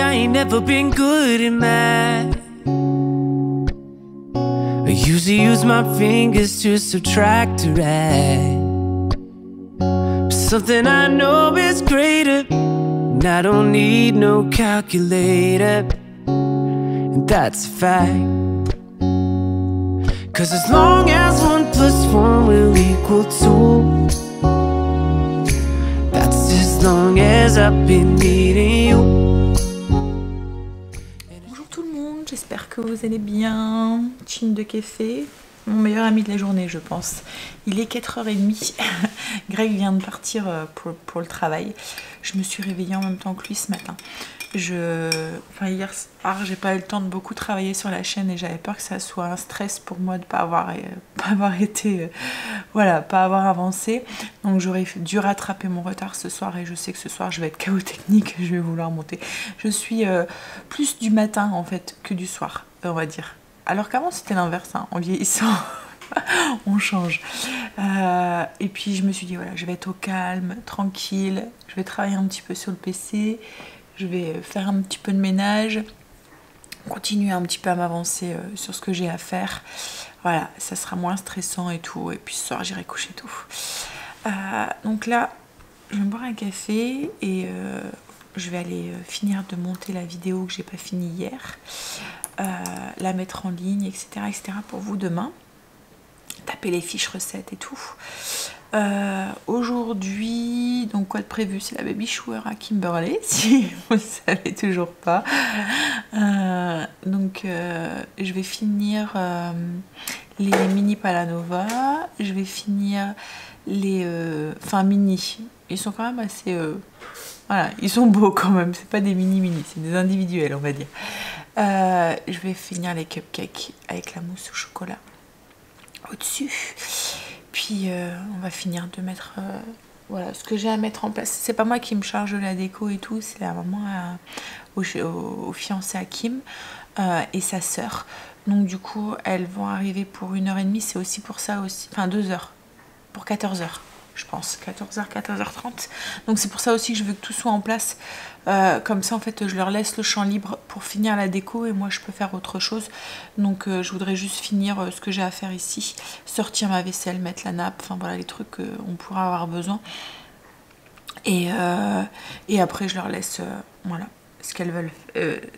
I ain't never been good at math. I usually use my fingers to subtract or add. But something I know is greater, and I don't need no calculator, and that's a fact. 'Cause as long as 1 + 1 will equal 2, that's as long as I've been needing you. Bonjour tout le monde, j'espère que vous allez bien. Chin de café, mon meilleur ami de la journée je pense. Il est 4h30, Greg vient de partir pour le travail. Je me suis réveillée en même temps que lui ce matin. Hier soir, j'ai pas eu le temps de beaucoup travailler sur la chaîne et j'avais peur que ça soit un stress pour moi de pas avoir été, pas avoir avancé. Donc j'aurais dû rattraper mon retard ce soir et je sais que ce soir je vais être KO technique, je vais vouloir monter. Je suis plus du matin en fait que du soir, on va dire. Alors qu'avant c'était l'inverse, hein, en vieillissant. On change. Et puis je me suis dit voilà, je vais être au calme, tranquille, je vais travailler un petit peu sur le PC. Je vais faire un petit peu de ménage, continuer un petit peu à m'avancer sur ce que j'ai à faire. Voilà, ça sera moins stressant et tout. Et puis ce soir, j'irai coucher tôt. Donc là, je vais me boire un café et je vais aller finir de monter la vidéo que j'ai pas finie hier. La mettre en ligne, etc., etc. pour vous demain. Taper les fiches recettes et tout. Aujourd'hui, donc quoi de prévu? C'est la baby shower à Kimberley, si vous ne savez toujours pas. Je vais finir les mini Palanova, je vais finir les mini. Ils sont quand même assez voilà, ils sont beaux quand même, c'est pas des mini c'est des individuels on va dire. Je vais finir les cupcakes avec la mousse au chocolat au-dessus. Puis on va finir de mettre voilà ce que j'ai à mettre en place. C'est pas moi qui me charge de la déco et tout, c'est la maman au fiancé à Kim et sa sœur. Donc du coup elles vont arriver pour 1h30, c'est aussi pour ça aussi, enfin 2h, pour 14h je pense, 14h, 14h30. Donc c'est pour ça aussi que je veux que tout soit en place. Comme ça en fait je leur laisse le champ libre pour finir la déco et moi je peux faire autre chose. Donc je voudrais juste finir ce que j'ai à faire ici, sortir ma vaisselle, mettre la nappe, enfin voilà les trucs qu'on pourra avoir besoin. Et après je leur laisse voilà ce qu'elles veulent,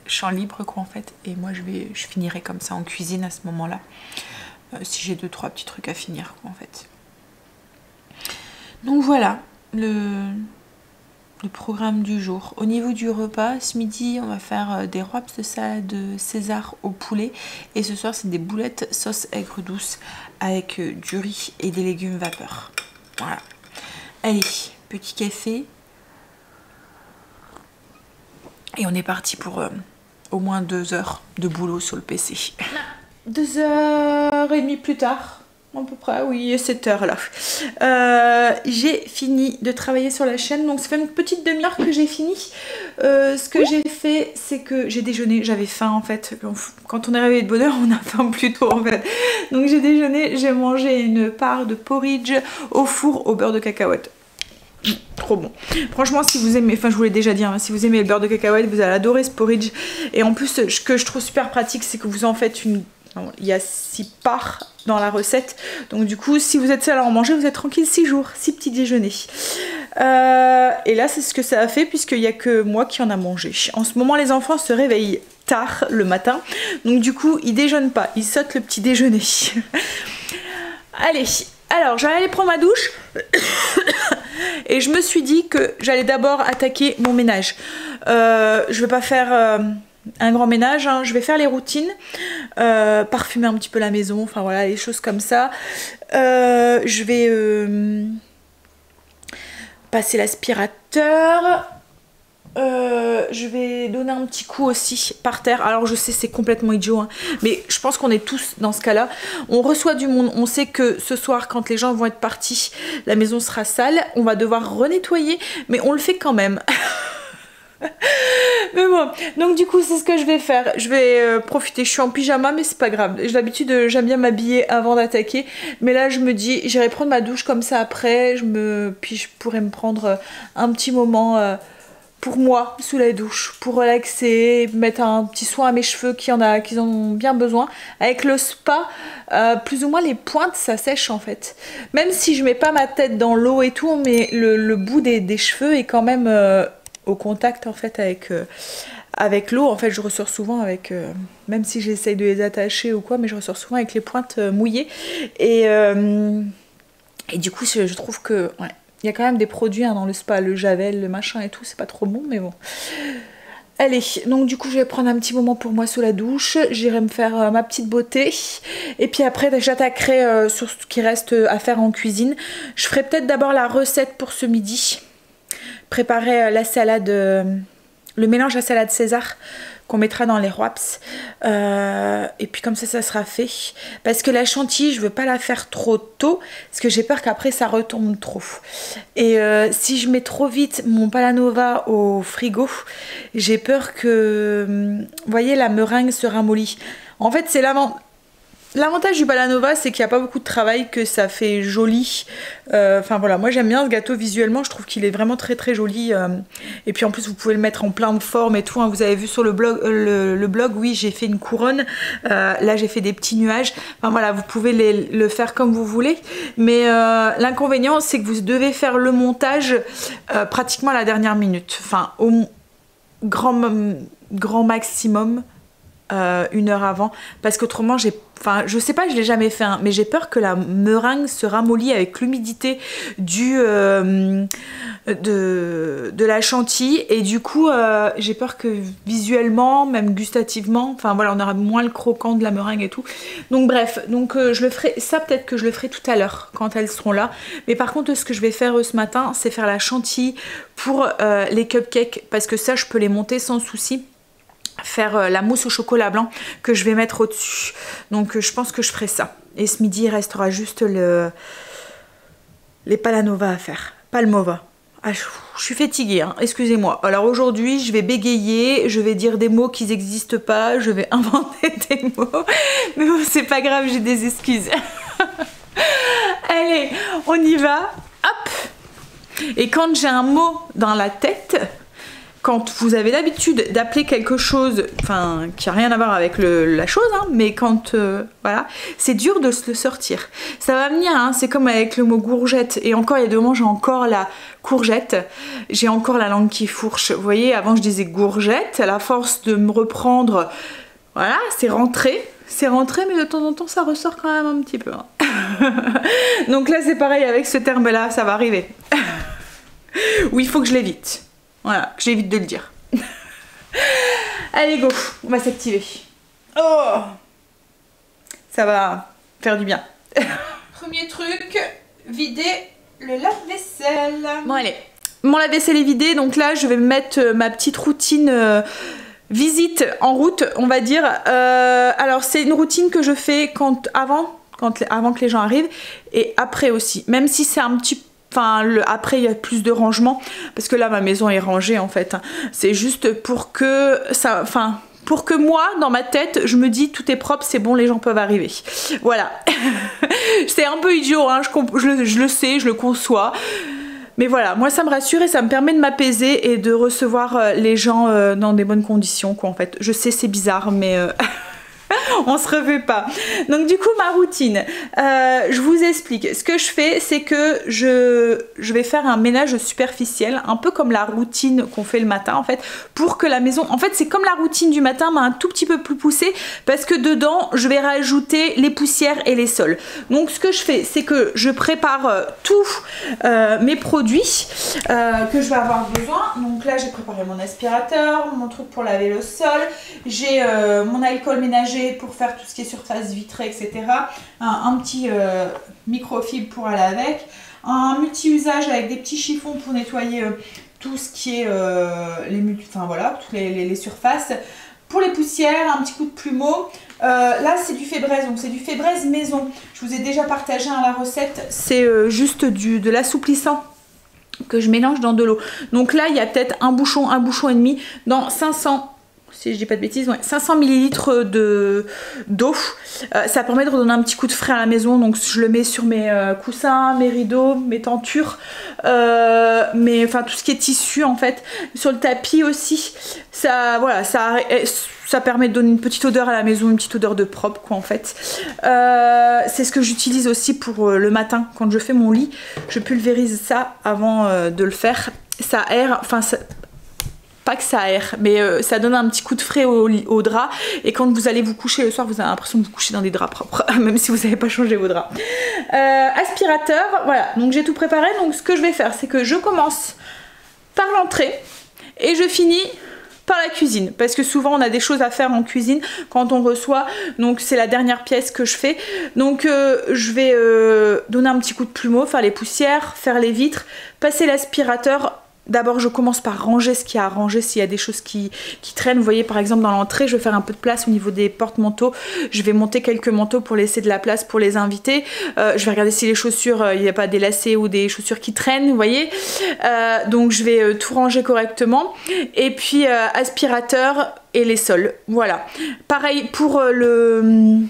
champ libre quoi en fait. Et moi je finirai comme ça en cuisine à ce moment là, si j'ai 2-3 petits trucs à finir quoi en fait. Donc voilà le programme du jour. Au niveau du repas, ce midi, on va faire des wraps de salade César au poulet. Et ce soir, c'est des boulettes sauce aigre douce avec du riz et des légumes vapeur. Voilà. Allez, petit café. Et on est parti pour au moins 2 heures de boulot sur le PC. 2h30 plus tard. À peu près, oui, 7 heures là. J'ai fini de travailler sur la chaîne, donc ça fait une petite demi-heure que j'ai fini. Ce que j'ai fait, c'est que j'ai déjeuné, j'avais faim en fait. Quand on est réveillé de bonne heure, on a faim plus tôt en fait. Donc j'ai déjeuné, j'ai mangé une part de porridge au four au beurre de cacahuète. Trop bon. Franchement, si vous aimez, enfin je vous l'ai déjà dit, hein, si vous aimez le beurre de cacahuète, vous allez adorer ce porridge. Et en plus, ce que je trouve super pratique, c'est que vous en faites une... Il y a 6 parts dans la recette, donc du coup si vous êtes seul à en manger, vous êtes tranquille 6 jours, 6 petits déjeuners. Et là c'est ce que ça a fait puisqu'il n'y a que moi qui en a mangé. En ce moment les enfants se réveillent tard le matin, donc du coup ils déjeunent pas, ils sautent le petit déjeuner. Allez, alors j'allais aller prendre ma douche et je me suis dit que j'allais d'abord attaquer mon ménage. Je vais pas faire... un grand ménage, hein. Je vais faire les routines, parfumer un petit peu la maison, enfin voilà, les choses comme ça. Je vais passer l'aspirateur. Je vais donner un petit coup aussi par terre. Alors je sais c'est complètement idiot hein, mais je pense qu'on est tous dans ce cas là. On reçoit du monde, on sait que ce soir quand les gens vont être partis, la maison sera sale, on va devoir renettoyer, mais on le fait quand même. Mais bon, donc du coup c'est ce que je vais faire. Je vais profiter, je suis en pyjama mais c'est pas grave. D'habitude j'aime bien m'habiller avant d'attaquer, mais là je me dis j'irai prendre ma douche comme ça après, puis je pourrais me prendre un petit moment pour moi sous la douche, pour relaxer, mettre un petit soin à mes cheveux qui en ont bien besoin. Avec le spa, plus ou moins les pointes ça sèche en fait. Même si je mets pas ma tête dans l'eau et tout, mais le bout des cheveux est quand même au contact en fait avec l'eau. En fait je ressors souvent avec, même si j'essaye de les attacher ou quoi, mais je ressors souvent avec les pointes mouillées. Et du coup je trouve que... Ouais. Il y a quand même des produits dans le spa, le javel, le machin et tout, c'est pas trop bon, mais bon. Allez, donc du coup je vais prendre un petit moment pour moi sous la douche, j'irai me faire ma petite beauté, et puis après j'attaquerai sur ce qui reste à faire en cuisine. Je ferai peut-être d'abord la recette pour ce midi, préparer la salade, le mélange à salade César, qu'on mettra dans les wraps, et puis comme ça sera fait, parce que la chantilly je veux pas la faire trop tôt parce que j'ai peur qu'après ça retombe trop, et si je mets trop vite mon palanova au frigo, j'ai peur que, vous voyez, la meringue se ramollit. En fait c'est l'avantage du palanova, c'est qu'il n'y a pas beaucoup de travail, que ça fait joli. Enfin voilà, moi j'aime bien ce gâteau visuellement, je trouve qu'il est vraiment très très joli. Et puis en plus vous pouvez le mettre en plein de formes et tout, hein. Vous avez vu sur le blog, oui, j'ai fait une couronne. Là j'ai fait des petits nuages. Enfin voilà, vous pouvez le faire comme vous voulez. Mais l'inconvénient c'est que vous devez faire le montage pratiquement à la dernière minute. Enfin au grand maximum. 1 heure avant, parce qu'autrement je sais pas, je l'ai jamais fait, hein, mais j'ai peur que la meringue se ramollit avec l'humidité de la chantilly, et du coup j'ai peur que visuellement, même gustativement, enfin voilà, on aura moins le croquant de la meringue et tout. Donc bref, je le ferai, ça peut-être que je le ferai tout à l'heure quand elles seront là. Mais par contre ce que je vais faire ce matin, c'est faire la chantilly pour les cupcakes, parce que ça je peux les monter sans souci. Faire la mousse au chocolat blanc que je vais mettre au-dessus. Donc je pense que je ferai ça. Et ce midi il restera juste les palanova à faire. Palmova. Ah, je suis fatiguée, hein, excusez-moi. Alors aujourd'hui je vais bégayer, je vais dire des mots qui n'existent pas, je vais inventer des mots. Mais bon, c'est pas grave, j'ai des excuses. Allez, on y va. Hop. Et quand j'ai un mot dans la tête... Quand vous avez l'habitude d'appeler quelque chose, enfin, qui n'a rien à voir avec la chose, hein, mais quand, voilà, c'est dur de se le sortir. Ça va venir, hein, c'est comme avec le mot gourgette. Et encore, il y a 2 moments, j'ai encore la courgette. J'ai encore la langue qui fourche. Vous voyez, avant, je disais gourgette. À la force de me reprendre, voilà, c'est rentré. C'est rentré, mais de temps en temps, ça ressort quand même un petit peu. Hein. Donc là, c'est pareil avec ce terme-là, ça va arriver. Où il faut que je l'évite. Voilà, que j'évite de le dire. Allez, go, on va s'activer. Oh, ça va faire du bien. Premier truc, vider le lave-vaisselle. Bon, allez, mon lave-vaisselle est vidé, donc là, je vais mettre ma petite routine visite en route, on va dire. Alors, c'est une routine que je fais avant que les gens arrivent, et après aussi, même si c'est un petit peu... Enfin, après il y a plus de rangement, parce que là ma maison est rangée en fait. C'est juste pour que ça, enfin, pour que moi, dans ma tête, je me dis tout est propre, c'est bon, les gens peuvent arriver. Voilà. C'est un peu idiot, hein, je le sais, je le conçois. Mais voilà, moi ça me rassure et ça me permet de m'apaiser et de recevoir les gens dans des bonnes conditions, quoi, en fait. Je sais, c'est bizarre, mais... on se refait pas. Donc du coup ma routine, je vous explique. Ce que je fais, c'est que je vais faire un ménage superficiel, un peu comme la routine qu'on fait le matin en fait, pour que la maison, en fait c'est comme la routine du matin mais un tout petit peu plus poussée, parce que dedans je vais rajouter les poussières et les sols. Donc ce que je fais, c'est que je prépare tous mes produits que je vais avoir besoin. Donc là j'ai préparé mon aspirateur, mon truc pour laver le sol, j'ai mon alcool ménager pour faire tout ce qui est surface vitrée, etc. Un petit microfibre pour aller avec, un multi-usage avec des petits chiffons pour nettoyer tout ce qui est toutes les surfaces. Pour les poussières, un petit coup de plumeau. Là c'est du Fébreze, donc c'est du Fébreze maison. Je vous ai déjà partagé la recette, c'est juste de l'assouplissant que je mélange dans de l'eau. Donc là il y a peut-être un bouchon et demi dans 500 si je dis pas de bêtises, ouais, 500 ml d'eau. Ça permet de redonner un petit coup de frais à la maison, donc je le mets sur mes coussins, mes rideaux, mes tentures, enfin tout ce qui est tissu en fait, sur le tapis aussi. Ça, voilà, ça permet de donner une petite odeur à la maison, une petite odeur de propre quoi en fait. C'est ce que j'utilise aussi pour le matin quand je fais mon lit. Je pulvérise ça avant de le faire. Ça aère, enfin pas que ça aère, mais ça donne un petit coup de frais au drap. Et quand vous allez vous coucher le soir, vous avez l'impression de vous coucher dans des draps propres, même si vous n'avez pas changé vos draps. Aspirateur, voilà, donc j'ai tout préparé. Donc ce que je vais faire, c'est que je commence par l'entrée et je finis par la cuisine, parce que souvent on a des choses à faire en cuisine quand on reçoit, donc c'est la dernière pièce que je fais. Donc je vais donner un petit coup de plumeau, faire les poussières, faire les vitres, passer l'aspirateur. D'abord je commence par ranger ce qu'il y a à ranger, s'il y a des choses qui traînent. Vous voyez par exemple dans l'entrée, je vais faire un peu de place au niveau des porte-manteaux. Je vais monter quelques manteaux pour laisser de la place pour les invités. Je vais regarder si les chaussures, il n'y a pas des lacets ou des chaussures qui traînent, vous voyez. Donc je vais tout ranger correctement. Et puis aspirateur et les sols, voilà. Pareil pour le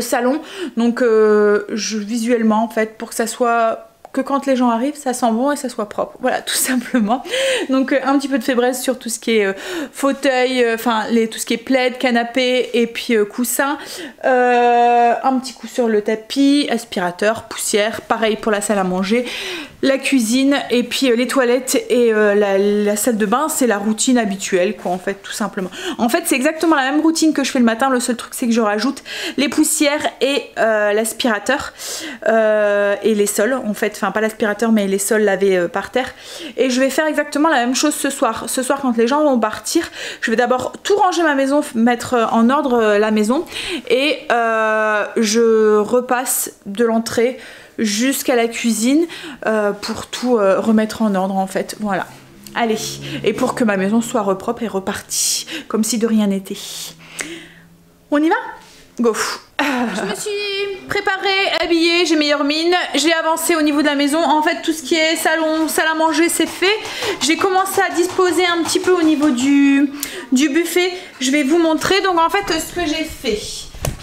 salon. Donc visuellement en fait, pour que ça soit... que quand les gens arrivent, ça sent bon et ça soit propre. Voilà, tout simplement. Donc un petit peu de faiblesse sur tout ce qui est fauteuil, enfin tout ce qui est plaid, canapé et puis coussin. Un petit coup sur le tapis, aspirateur, poussière. Pareil pour la salle à manger, la cuisine et puis les toilettes et la salle de bain. C'est la routine habituelle quoi en fait, tout simplement. En fait c'est exactement la même routine que je fais le matin. Le seul truc c'est que je rajoute les poussières et l'aspirateur et les sols en fait. Enfin pas l'aspirateur mais les sols lavés par terre. Et je vais faire exactement la même chose ce soir. Ce soir quand les gens vont partir, je vais d'abord tout ranger ma maison, mettre en ordre la maison. Et je repasse de l'entrée jusqu'à la cuisine pour tout remettre en ordre en fait. Voilà. Allez. Et pour que ma maison soit repropre et repartie. Comme si de rien n'était. On y va ? Go. Je me suis préparée, habillée, j'ai meilleure mine, j'ai avancé au niveau de la maison. En fait tout ce qui est salon, salle à manger c'est fait. J'ai commencé à disposer un petit peu au niveau du buffet. Je vais vous montrer. Donc en fait ce que j'ai fait,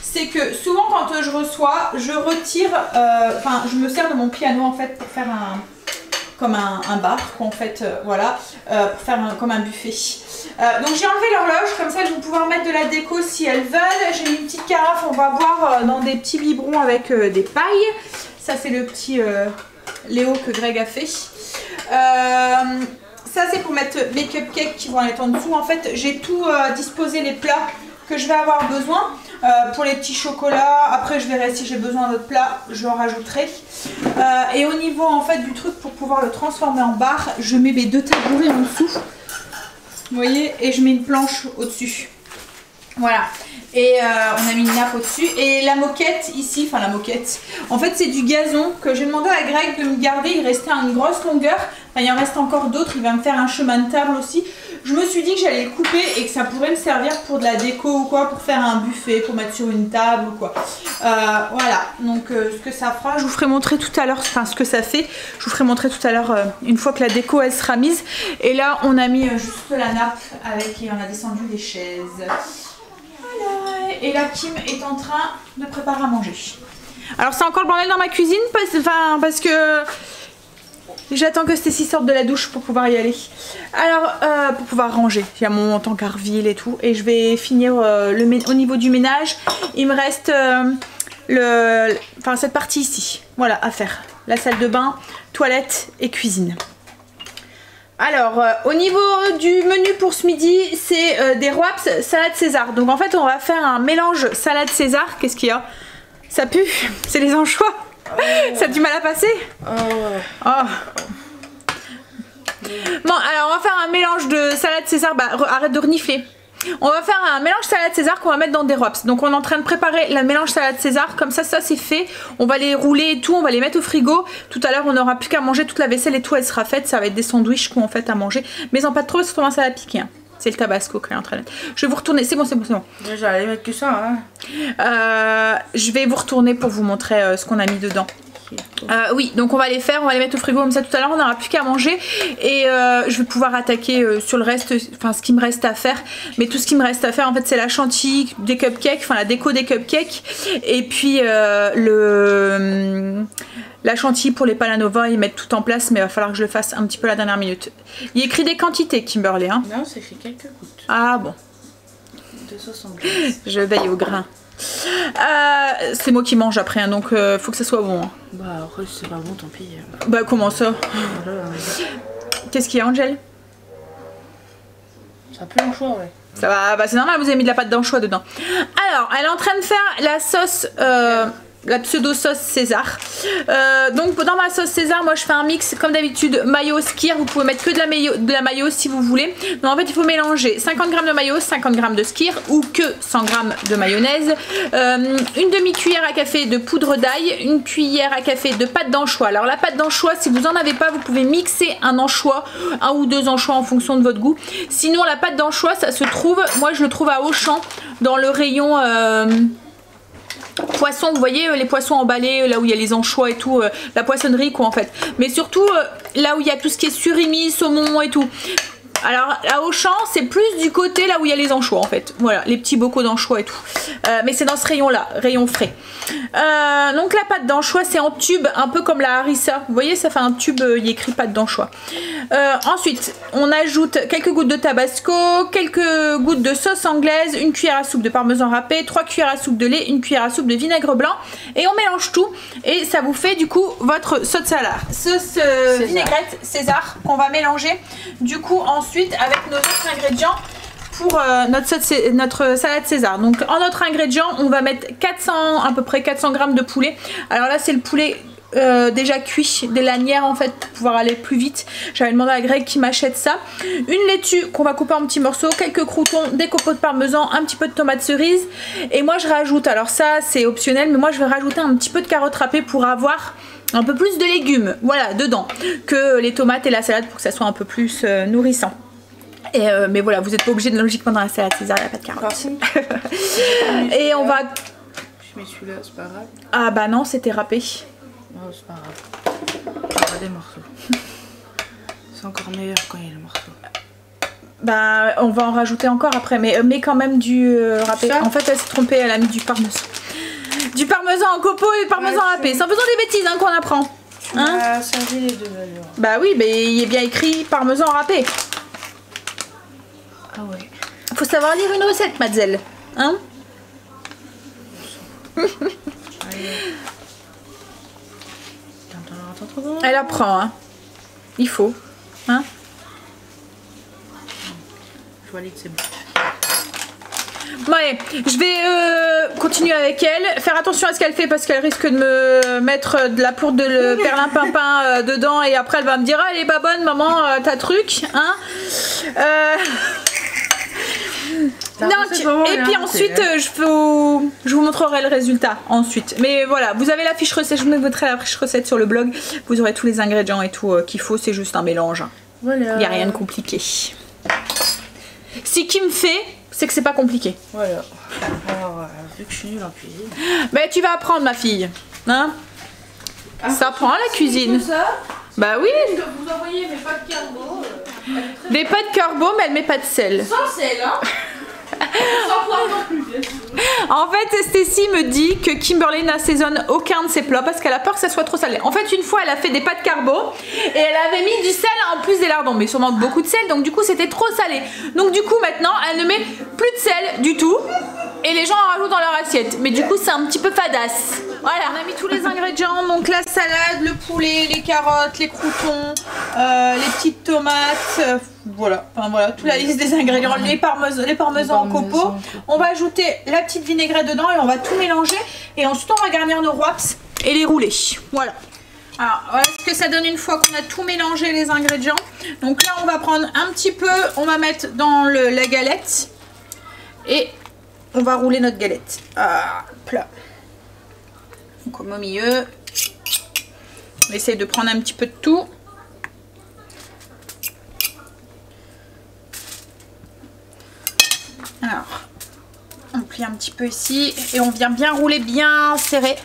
c'est que souvent quand je reçois, je retire, enfin je me sers de mon piano en fait pour faire comme un bar en fait, voilà, pour faire comme un buffet. Donc j'ai enlevé l'horloge, comme ça je vais pouvoir mettre de la déco si elles veulent. J'ai mis une petite carafe, on va boire dans des petits biberons avec des pailles. Ça c'est le petit Léo que Greg a fait. Ça c'est pour mettre mes cupcakes qui vont être en dessous. En fait j'ai tout disposé, les plats que je vais avoir besoin. Pour les petits chocolats, après je verrai si j'ai besoin d'autres plats, je en rajouterai. Et au niveau en fait du truc pour pouvoir le transformer en bar, je mets mes 2 tabourets en dessous. Vous voyez, et je mets une planche au-dessus. Voilà. Et on a mis une nappe au-dessus. Et la moquette ici, enfin la moquette, en fait c'est du gazon que j'ai demandé à Greg de me garder. Il restait à une grosse longueur. Enfin, il en reste encore d'autres. Il va me faire un chemin de table aussi. Je me suis dit que j'allais le couper et que ça pourrait me servir pour de la déco ou quoi, pour faire un buffet, pour mettre sur une table ou quoi. Voilà, donc ce que ça fera, je vous ferai montrer tout à l'heure, enfin ce que ça fait, je vous ferai montrer tout à l'heure une fois que la déco elle sera mise. Et là on a mis juste la nappe avec et on a descendu les chaises. Voilà, et là Kim est en train de préparer à manger. Alors c'est encore le bordel dans ma cuisine parce que j'attends que Stécie sorte de la douche pour pouvoir y aller. Alors, pour pouvoir ranger. Il y a mon tankerville et tout. Et je vais finir au niveau du ménage. Il me reste cette partie ici. Voilà, à faire. La salle de bain, toilette et cuisine. Alors, au niveau du menu pour ce midi, c'est des wraps salade César. Donc en fait, on va faire un mélange salade César. Qu'est-ce qu'il y a? Ça pue. C'est les anchois. Ça a du mal à passer. Oh. Bon, alors on va faire un mélange de salade César. Bah arrête de renifler. On va faire un mélange salade César qu'on va mettre dans des wraps. Donc on est en train de préparer le mélange salade César. Comme ça c'est fait. On va les rouler et tout. On va les mettre au frigo. Tout à l'heure on n'aura plus qu'à manger. Toute la vaisselle et tout elle sera faite. Ça va être des sandwichs qu'on fait à manger. Mais en pas trop parce que ça va piquer. Hein. C'est le tabasco qui est en train de... Je vais vous retourner. C'est bon, c'est bon, c'est bon. J'allais mettre que ça. Hein. Je vais vous retourner pour vous montrer ce qu'on a mis dedans. Oui, donc on va les faire, on va les mettre au frigo comme ça tout à l'heure, on n'aura plus qu'à manger et je vais pouvoir attaquer sur le reste, enfin ce qui me reste à faire. Mais tout ce qui me reste à faire en fait c'est la chantilly des cupcakes, enfin la déco des cupcakes et puis la chantilly pour les palanova, ils mettent tout en place mais il va falloir que je le fasse un petit peu à la dernière minute. Il écrit des quantités Kimberly hein. Non, c'est écrit quelques gouttes. Ah bon. 275. Je veille au grain. C'est moi qui mange après hein, donc faut que ça soit bon hein. Bah après c'est pas bon tant pis. Bah comment ça? Voilà, Qu'est-ce qu'il y a Angel? ça pue l'anchois ouais. Ça va, bah c'est normal, vous avez mis de la pâte d'anchois dedans. Alors, elle est en train de faire la sauce, la pseudo sauce César. Donc dans ma sauce César, moi je fais un mix comme d'habitude mayo skyr. Vous pouvez mettre que de la mayo si vous voulez. Donc en fait il faut mélanger 50 g de mayo, 50 g de skyr ou que 100 g de mayonnaise, une demi-cuillère à café de poudre d'ail, une cuillère à café de pâte d'anchois. Alors la pâte d'anchois, si vous en avez pas, vous pouvez mixer un anchois, un ou deux anchois en fonction de votre goût. Sinon la pâte d'anchois, ça se trouve, moi je le trouve à Auchan dans le rayon poissons, vous voyez les poissons emballés là où il y a les anchois et tout, la poissonnerie quoi en fait, mais surtout là où il y a tout ce qui est surimi, saumon et tout. Alors à Auchan c'est plus du côté là où il y a les anchois en fait, voilà les petits bocaux d'anchois et tout, mais c'est dans ce rayon là, rayon frais. Donc la pâte d'anchois c'est en tube, un peu comme la harissa, vous voyez ça fait un tube, il y a écrit pâte d'anchois. Ensuite on ajoute quelques gouttes de tabasco, quelques gouttes de sauce anglaise, une cuillère à soupe de parmesan râpé, 3 cuillères à soupe de lait, une cuillère à soupe de vinaigre blanc et on mélange tout et ça vous fait du coup votre sauce vinaigrette César qu'on va mélanger du coup ensuite avec nos autres ingrédients pour notre salade César. Donc en notre ingrédient on va mettre à peu près 400 g de poulet. Alors là c'est le poulet déjà cuit, des lanières en fait pour pouvoir aller plus vite. J'avais demandé à Greg qui m'achète ça. Une laitue qu'on va couper en petits morceaux, quelques croutons, des copeaux de parmesan, un petit peu de tomates cerises et moi je rajoute, alors ça c'est optionnel mais moi je vais rajouter un petit peu de carottes râpées pour avoir un peu plus de légumes, voilà, dedans que les tomates et la salade pour que ça soit un peu plus nourrissant. Et mais voilà, vous n'êtes pas obligé de logiquement dans la salade César, il n'y a pas de carottes. Et on va... Je mets celui-là, c'est pas grave. Ah bah non, c'était râpé. Non, c'est pas grave. On va des morceaux. C'est encore meilleur quand il y a le morceau. Bah on va en rajouter encore après, mais quand même du râpé. En fait elle s'est trompée, elle a mis du parmesan. Du parmesan en copeaux et du parmesan râpé. C'est en faisant des bêtises hein, qu'on apprend. Hein, servi les deux alors. Bah oui, mais il est bien écrit parmesan râpé. Ah ouais. Faut savoir lire une recette, mademoiselle. Hein? Elle apprend, hein. Il faut. Hein? Je vois que c'est bon. Ouais, je vais continuer avec elle. Faire attention à ce qu'elle fait parce qu'elle risque de me mettre de la poudre de perlimpinpin dedans et après elle va me dire ah, elle est pas bonne maman, ta truc, hein. Donc, et puis ensuite je vous montrerai le résultat ensuite. Mais voilà, vous avez la fiche recette, je vous mettrai la fiche recette sur le blog. Vous aurez tous les ingrédients et tout qu'il faut, c'est juste un mélange. Voilà. Il n'y a rien de compliqué. Si Kim fait, c'est que c'est pas compliqué. Voilà. Alors, vu que je suis nulle en cuisine. Mais tu vas apprendre ma fille. Hein? Ça prend la cuisine. Ça bah oui. Je dois vous envoyer mes pâtes carbo. Des pâtes carbo, mais elle met pas de sel. Sans sel, hein. Sans poivre non plus, bien sûr. En fait, Stécie me dit que Kimberly n'assaisonne aucun de ses plats parce qu'elle a peur que ça soit trop salé. En fait, une fois, elle a fait des pâtes carbo et elle avait mis du sel en plus des lardons, mais sûrement beaucoup de sel, donc du coup, c'était trop salé. Donc du coup, maintenant, elle ne met plus de sel du tout et les gens en rajoutent dans leur assiette. Mais du coup, c'est un petit peu fadasse. Voilà, on a mis tous les ingrédients, donc la salade, le poulet, les carottes, les croutons, les petites tomates, voilà, enfin voilà, toute la liste des ingrédients, les parmesans en copeaux. On va ajouter la petite vinaigrette dedans et on va tout mélanger et ensuite on va garnir nos wraps et les rouler. Voilà. Alors voilà ce que ça donne une fois qu'on a tout mélangé les ingrédients. Donc là on va prendre un petit peu, on va mettre dans la galette et on va rouler notre galette. Plat. Donc au milieu, on essaye de prendre un petit peu de tout. Alors, on plie un petit peu ici et on vient bien rouler bien serré.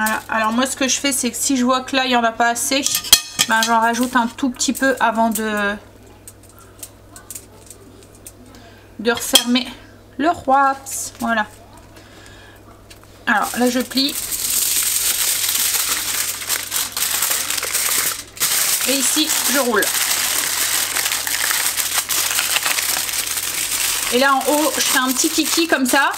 Voilà. Alors moi ce que je fais c'est que si je vois que là il n'y en a pas assez, ben, j'en rajoute un tout petit peu avant de refermer le roi. Voilà. Alors là je plie. Et ici je roule. Et là en haut je fais un petit kiki comme ça.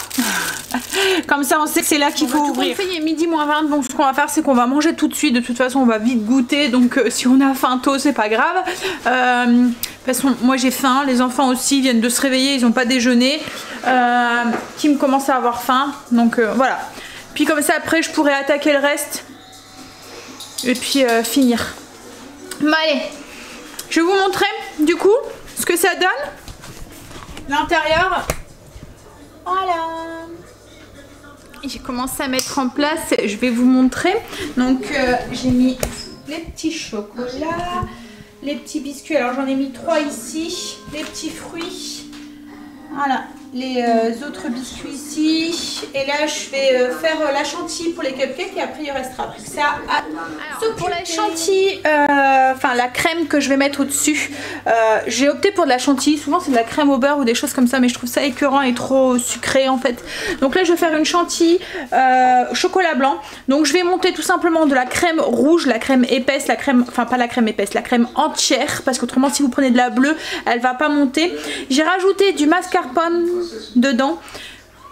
Comme ça on sait que c'est là qu'il faut ouvrir. Il est midi moins 20, donc ce qu'on va faire c'est qu'on va manger tout de suite. De toute façon on va vite goûter, donc si on a faim tôt c'est pas grave. De toute façon moi j'ai faim, les enfants aussi viennent de se réveiller, ils n'ont pas déjeuné. Kim commence à avoir faim, donc voilà. Puis comme ça après je pourrais attaquer le reste. Et puis finir. Bon allez, je vais vous montrer du coup ce que ça donne. L'intérieur, voilà. J'ai commencé à mettre en place, je vais vous montrer. Donc j'ai mis les petits chocolats, les petits biscuits, alors j'en ai mis 3 ici, les petits fruits, voilà, les autres biscuits ici. Et là je vais faire la chantilly pour les cupcakes et après il restera plus que ça à s'occuper. Pour la chantilly, enfin la crème que je vais mettre au dessus, j'ai opté pour de la chantilly. Souvent c'est de la crème au beurre ou des choses comme ça, mais je trouve ça écœurant et trop sucré en fait. Donc là je vais faire une chantilly chocolat blanc. Donc je vais monter tout simplement de la crème rouge, la crème épaisse, la crème, enfin pas la crème épaisse, la crème entière, parce qu'autrement si vous prenez de la bleue elle va pas monter. J'ai rajouté du mascarpone dedans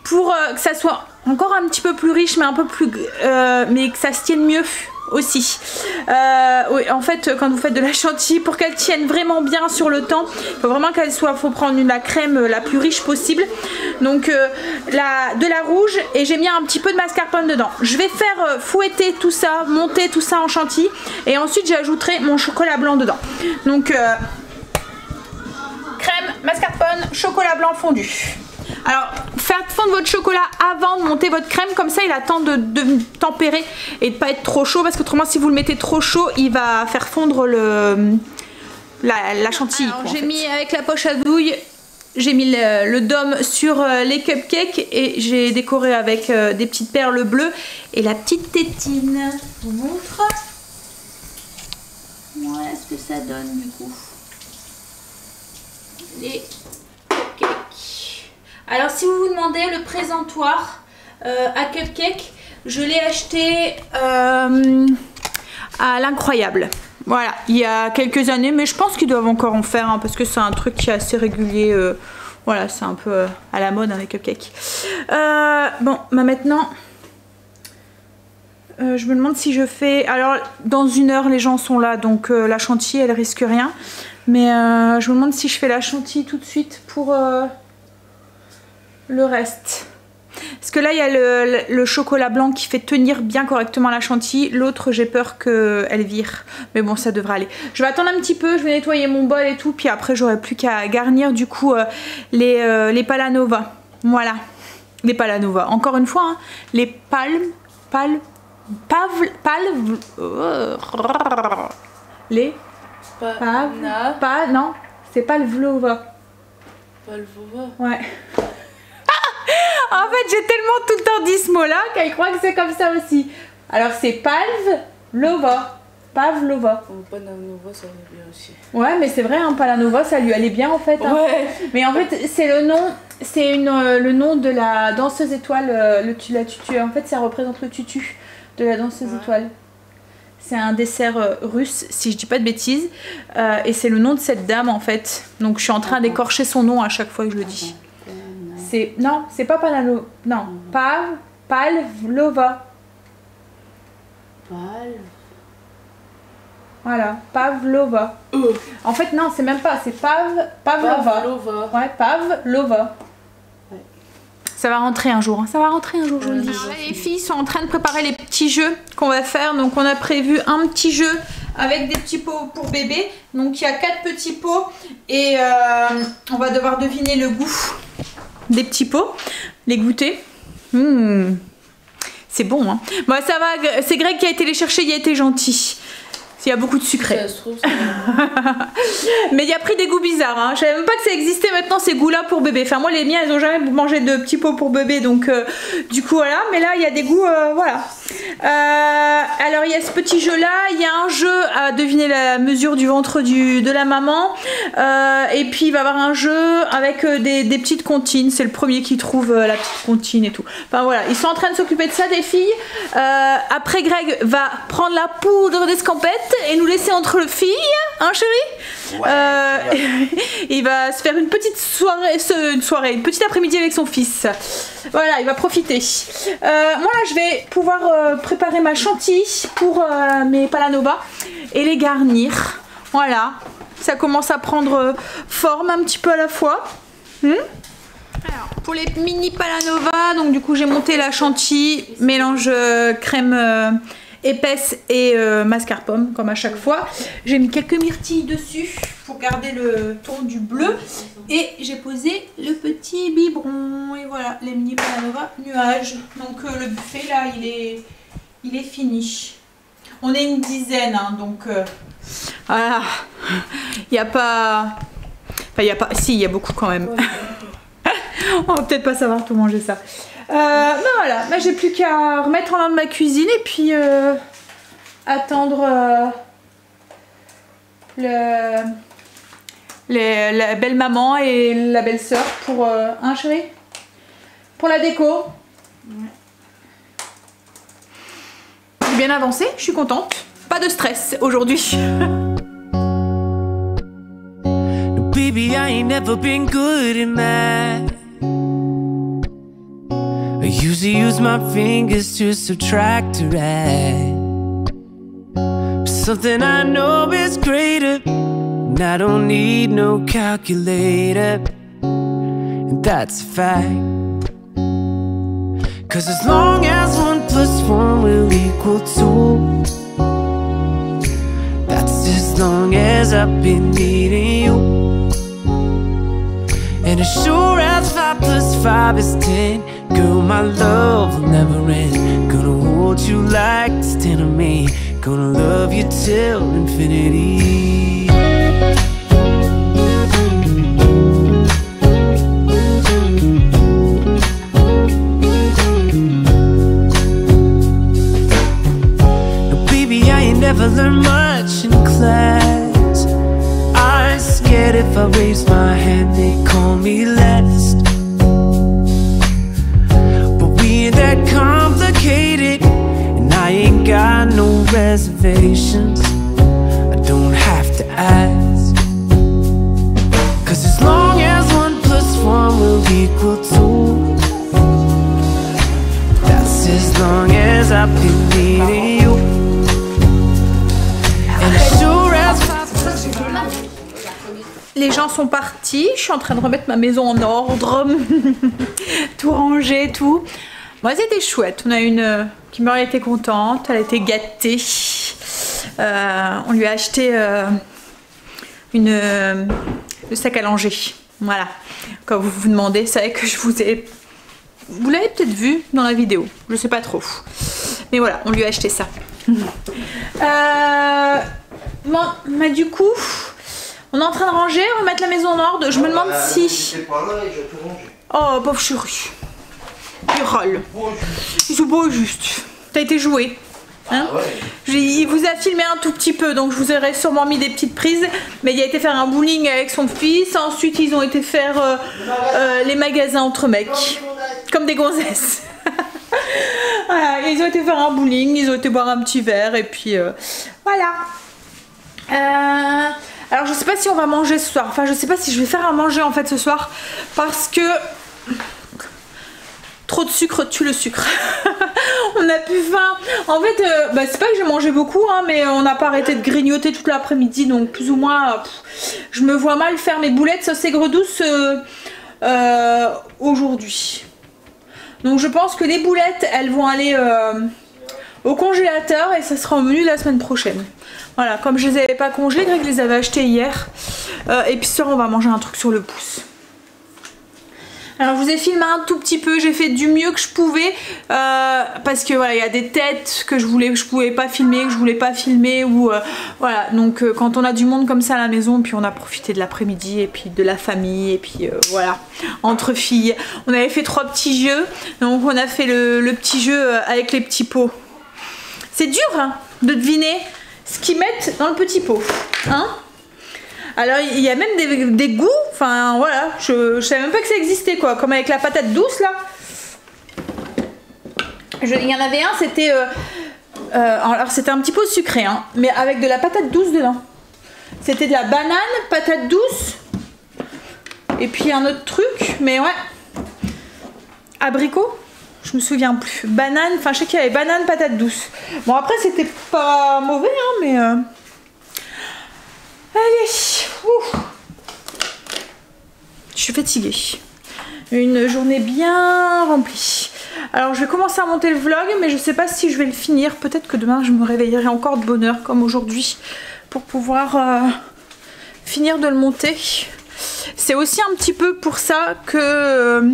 pour que ça soit encore un petit peu plus riche, mais un peu plus mais que ça se tienne mieux aussi. Oui, en fait quand vous faites de la chantilly, pour qu'elle tienne vraiment bien sur le temps, il faut vraiment qu'elle soit, faut prendre la crème la plus riche possible. Donc de la rouge, et j'ai mis un petit peu de mascarpone dedans. Je vais faire fouetter tout ça, monter tout ça en chantilly, et ensuite j'ajouterai mon chocolat blanc dedans. Donc crème, mascarpone, chocolat blanc fondu. Alors faites fondre votre chocolat avant de monter votre crème, comme ça il a le temps de tempérer et de pas être trop chaud, parce qu'autrement si vous le mettez trop chaud il va faire fondre la chantilly. J'ai mis avec la poche à douille, j'ai mis le dôme sur les cupcakes et j'ai décoré avec des petites perles bleues et la petite tétine. Je vous montre. Voilà ce que ça donne du coup. Les cupcakes. Alors si vous vous demandez, le présentoir à cupcake, je l'ai acheté à l'Incroyable. Voilà, il y a quelques années, mais je pense qu'ils doivent encore en faire, hein, parce que c'est un truc qui est assez régulier. Voilà, c'est un peu à la mode, hein, les cupcakes. Bon, bah maintenant, je me demande si je fais... Alors, dans 1 heure, les gens sont là, donc la chantilly, elle risque rien. Mais je me demande si je fais la chantilly tout de suite pour le reste. Parce que là il y a le chocolat blanc qui fait tenir bien correctement la chantilly. L'autre j'ai peur qu'elle vire. Mais bon, ça devrait aller. Je vais attendre un petit peu, je vais nettoyer mon bol et tout. Puis après j'aurai plus qu'à garnir du coup les Palanova. Voilà. Les Palanova. Encore une fois, hein, les non, c'est Pavlova. Pavlova. Ouais. En fait, j'ai tellement tout le temps dit ce mot-là qu'elle croit que c'est comme ça aussi. Alors, c'est Pavlova. Pavlova. Palanova, ça allait bien aussi. Ouais, mais c'est vrai, hein, Palanova, ça lui allait bien en fait. Hein. Ouais. Mais en fait, c'est le nom, c'est le nom de la danseuse étoile, la tutu. En fait, ça représente le tutu de la danseuse étoile. C'est un dessert russe, si je dis pas de bêtises. Et c'est le nom de cette dame en fait. Donc, je suis en train d'écorcher son nom à chaque fois que je le dis. Non, c'est pas Palanova. Non, Pavlova. Voilà, Pavlova. En fait, non, c'est même pas, c'est Pavlova. Ouais, Pavlova. Ouais. Ça va rentrer un jour, hein. Ça va rentrer un jour, je vous le dis. Alors là, les filles sont en train de préparer les petits jeux qu'on va faire. Donc, on a prévu un petit jeu avec des petits pots pour bébé. Donc, il y a 4 petits pots et on va devoir deviner le goût des petits pots, les goûter. C'est bon, hein. Bon, ça va, c'est Greg qui a été les chercher, il a été gentil. Il y a beaucoup de sucré. Ça se trouve, ça mais il a pris des goûts bizarres, hein. Je savais même pas que ça existait maintenant ces goûts-là pour bébé. Enfin, moi, les miens, ils ont jamais mangé de petits pots pour bébé, donc du coup, voilà. Mais là, il y a des goûts, voilà. Alors il y a ce petit jeu là, il y a un jeu à deviner la mesure du ventre de la maman, et puis il va y avoir un jeu avec des petites comptines, c'est le premier qui trouve la petite comptine et tout. Enfin voilà, ils sont en train de s'occuper de ça, des filles. Après Greg va prendre la poudre d'escampette et nous laisser entre le filles, hein chérie? Ouais, il va se faire une petite soirée, une petite après-midi avec son fils. Voilà, il va profiter. Moi là je vais pouvoir préparer ma chantilly pour mes palanovas et les garnir. Voilà, ça commence à prendre forme un petit peu à la fois. Alors, pour les mini palanovas, donc du coup j'ai monté la chantilly, mélange crème épaisse et mascarpone comme à chaque fois. J'ai mis quelques myrtilles dessus pour garder le ton du bleu et j'ai posé le petit biberon et voilà les mini palanovas nuages. Donc le buffet là il est fini. On est une dizaine hein, donc voilà, il n'y a pas, enfin il y a pas, si il y a beaucoup quand même. On va peut-être pas savoir tout manger ça. Ben voilà, là j'ai plus qu'à remettre en ordre ma cuisine et puis attendre la belle maman et la belle sœur pour hein chérie, pour la déco. Ouais. J'ai bien avancé, je suis contente. Pas de stress aujourd'hui. No, baby, I ain't never been good at math. I usually use my fingers to subtract or add. But something I know is greater, and I don't need no calculator, and that's a fact. 'Cause as long as 1 + 1 will equal 2, that's as long as I've been needing you. And as sure as 5 + 5 is 10, girl, my love will never end. Gonna hold you like it's 10 of me. Gonna love you till infinity. Now, baby, I ain't never learned much in class. I'm scared if I raise my hand, they call me last. That complicated, and I ain't got no reservations. I don't have to ask, 'cause as long as 1 + 1 will equal 2, that's as long as I've been needing you. And as sure as les gens sont partis, je suis en train de remettre ma maison en ordre, tout ranger, tout. Moi c'était chouette, on a une Kimberly était contente, elle était gâtée. On lui a acheté le sac à langer. Voilà, quand vous vous demandez, c'est vrai que je vous ai... Vous l'avez peut-être vu dans la vidéo, je sais pas trop. Mais voilà, on lui a acheté ça. Bon, bah, du coup, on est en train de ranger, on va mettre la maison en ordre. Je me demande si... Oh, pauvre chérie. Il râle. Ils sont pas juste. T'as été joué. Hein, ouais. Il vous a filmé un tout petit peu, donc je vous aurais sûrement mis des petites prises. Mais il a été faire un bowling avec son fils. Ensuite, ils ont été faire les magasins entre mecs. Comme des gonzesses. Voilà, ils ont été faire un bowling, ils ont été boire un petit verre. Et puis voilà. Alors je sais pas si on va manger ce soir. Enfin, je sais pas si je vais faire à manger en fait ce soir. Parce que... trop de sucre tue le sucre. On a plus faim. En fait, bah, c'est pas que j'ai mangé beaucoup, hein, mais on n'a pas arrêté de grignoter toute l'après-midi, donc plus ou moins, je me vois mal faire mes boulettes sauce aigre douce aujourd'hui. Donc je pense que les boulettes, elles vont aller au congélateur et ça sera au menu la semaine prochaine. Voilà, comme je les avais pas congelées, Greg les avait achetées hier. Et puis ce soir, on va manger un truc sur le pouce. Alors je vous ai filmé un tout petit peu, j'ai fait du mieux que je pouvais parce que voilà, il y a des têtes que je pouvais pas filmer, que je voulais pas filmer ou voilà, donc quand on a du monde comme ça à la maison, puis on a profité de l'après-midi et puis de la famille et puis voilà, entre filles. On avait fait 3 petits jeux, donc on a fait le petit jeu avec les petits pots. C'est dur hein, de deviner ce qu'ils mettent dans le petit pot. Hein? Alors il y a même des goûts, enfin voilà, je savais même pas que ça existait quoi, comme avec la patate douce là. Il y en avait un, c'était alors c'était un petit peu sucré, hein, mais avec de la patate douce dedans. C'était de la banane, patate douce, et puis un autre truc, mais ouais, abricot, je me souviens plus. Banane, enfin je sais qu'il y avait banane, patate douce. Bon après c'était pas mauvais, hein, mais allez, ouf. Je suis fatiguée. Une journée bien remplie. Alors je vais commencer à monter le vlog, mais je sais pas si je vais le finir. Peut-être que demain je me réveillerai encore de bonne heure comme aujourd'hui pour pouvoir finir de le monter. C'est aussi un petit peu pour ça que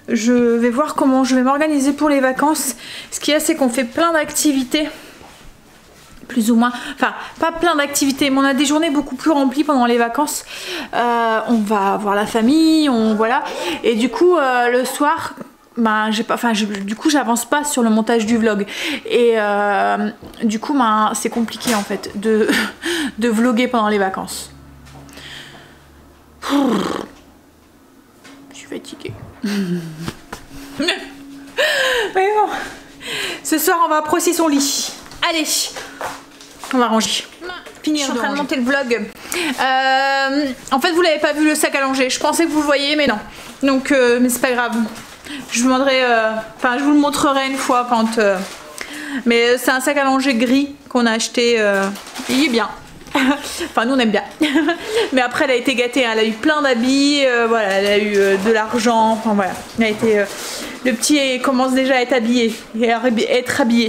je vais voir comment je vais m'organiser pour les vacances. Ce qu'il y a, c'est qu'on fait plein d'activités. Plus ou moins, enfin pas plein d'activités, mais on a des journées beaucoup plus remplies pendant les vacances. On va voir la famille, voilà. Et du coup le soir, ben, du coup j'avance pas sur le montage du vlog. Et du coup ben, c'est compliqué en fait de vlogger pendant les vacances. Je suis fatiguée. Mais bon, ce soir on va approcher son lit. Allez, on va ranger. Je suis en train de monter le vlog. En fait, vous l'avez pas vu le sac à langer. Je pensais que vous le voyez, mais non. Donc, mais c'est pas grave. Je vous demanderai, enfin, je vous le montrerai une fois quand. Mais c'est un sac à langer gris qu'on a acheté. Il est bien. Enfin, nous on aime bien. Mais après, elle a été gâtée. Hein. Elle a eu plein d'habits. Voilà, elle a eu de l'argent. Enfin voilà. Elle a été. Le petit commence déjà à être habillé et à être habillé.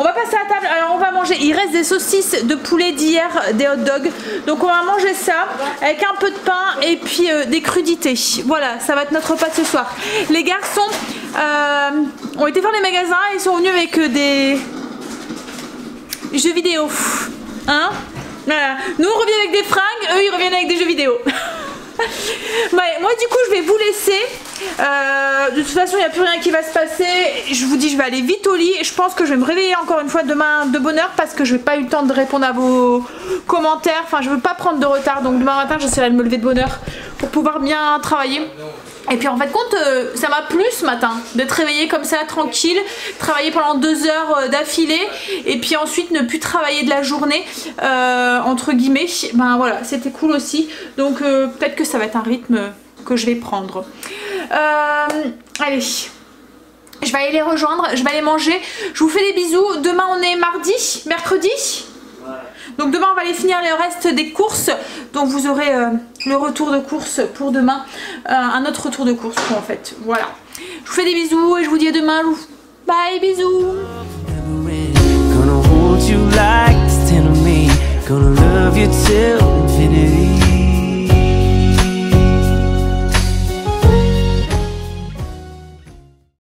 On va passer à table. Alors on va manger. Il reste des saucisses de poulet d'hier, des hot dogs. Donc on va manger ça avec un peu de pain et puis des crudités. Voilà, ça va être notre repas de ce soir. Les garçons ont été faire les magasins. Ils sont venus avec des jeux vidéo. Hein? Voilà. Nous on revient avec des fringues. Eux ils reviennent avec des jeux vidéo. Ouais, moi du coup je vais vous laisser. De toute façon il n'y a plus rien qui va se passer. Je vous dis je vais aller vite au lit. Je pense que je vais me réveiller encore une fois demain de bonne heure parce que je n'ai pas eu le temps de répondre à vos commentaires. Enfin je veux pas prendre de retard. Donc demain matin j'essaierai de me lever de bonne heure pour pouvoir bien travailler. Et puis en fait compte ça m'a plu ce matin d'être réveillée comme ça tranquille, travailler pendant 2 heures d'affilée et puis ensuite ne plus travailler de la journée entre guillemets. Ben voilà, c'était cool aussi. Donc peut-être que ça va être un rythme que je vais prendre. Allez, je vais aller les rejoindre, je vais aller manger. Je vous fais des bisous. Demain on est mercredi. Donc demain on va aller finir le reste des courses. Donc vous aurez le retour de course pour demain. Un autre retour de course en fait. Voilà. Je vous fais des bisous et je vous dis à demain. Bye, bisous. Gonna hold you like this, tell me. Gonna love you till